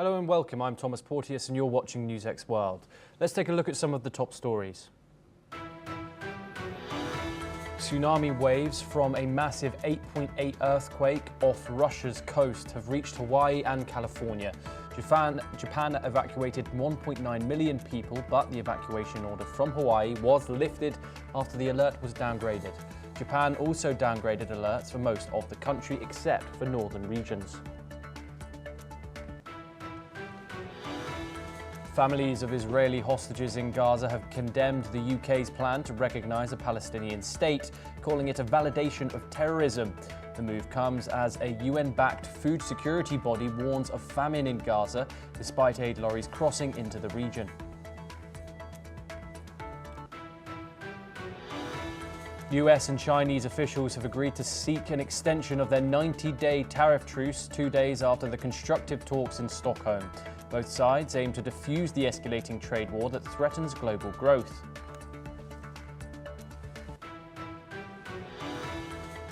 Hello and welcome, I'm Thomas Porteous and you're watching NewsX World. Let's take a look at some of the top stories. Tsunami waves from a massive 8.8 earthquake off Russia's coast have reached Hawaii and California. Japan evacuated 1.9 million people, but the evacuation order from Hawaii was lifted after the alert was downgraded. Japan also downgraded alerts for most of the country except for northern regions. Families of Israeli hostages in Gaza have condemned the UK's plan to recognise a Palestinian state, calling it a validation of terrorism. The move comes as a UN-backed food security body warns of famine in Gaza, despite aid lorries crossing into the region. US and Chinese officials have agreed to seek an extension of their 90-day tariff truce 2 days after the constructive talks in Stockholm. Both sides aim to defuse the escalating trade war that threatens global growth.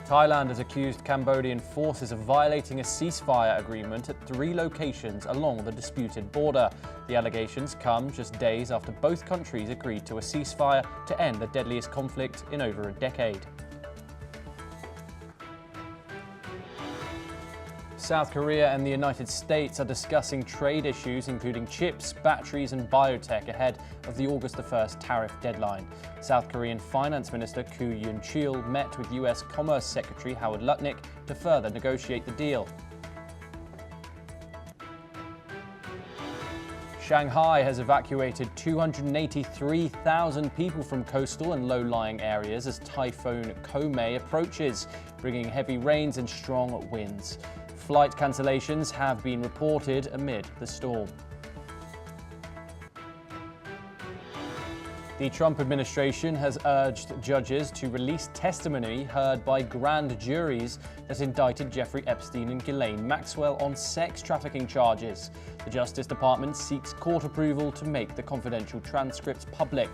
Thailand has accused Cambodian forces of violating a ceasefire agreement at 3 locations along the disputed border. The allegations come just days after both countries agreed to a ceasefire to end the deadliest conflict in over a decade. South Korea and the United States are discussing trade issues including chips, batteries and biotech ahead of the August 1st tariff deadline. South Korean Finance Minister Koo Yoon-chul met with US Commerce Secretary Howard Lutnick to further negotiate the deal. Shanghai has evacuated 283,000 people from coastal and low-lying areas as Typhoon Komei approaches, bringing heavy rains and strong winds. Flight cancellations have been reported amid the storm. The Trump administration has urged judges to release testimony heard by grand juries that indicted Jeffrey Epstein and Ghislaine Maxwell on sex trafficking charges. The Justice Department seeks court approval to make the confidential transcripts public.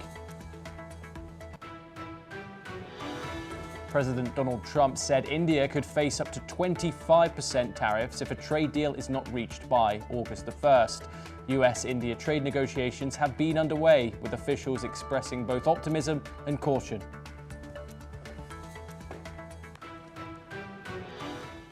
President Donald Trump said India could face up to 25% tariffs if a trade deal is not reached by August 1st. US-India trade negotiations have been underway, with officials expressing both optimism and caution.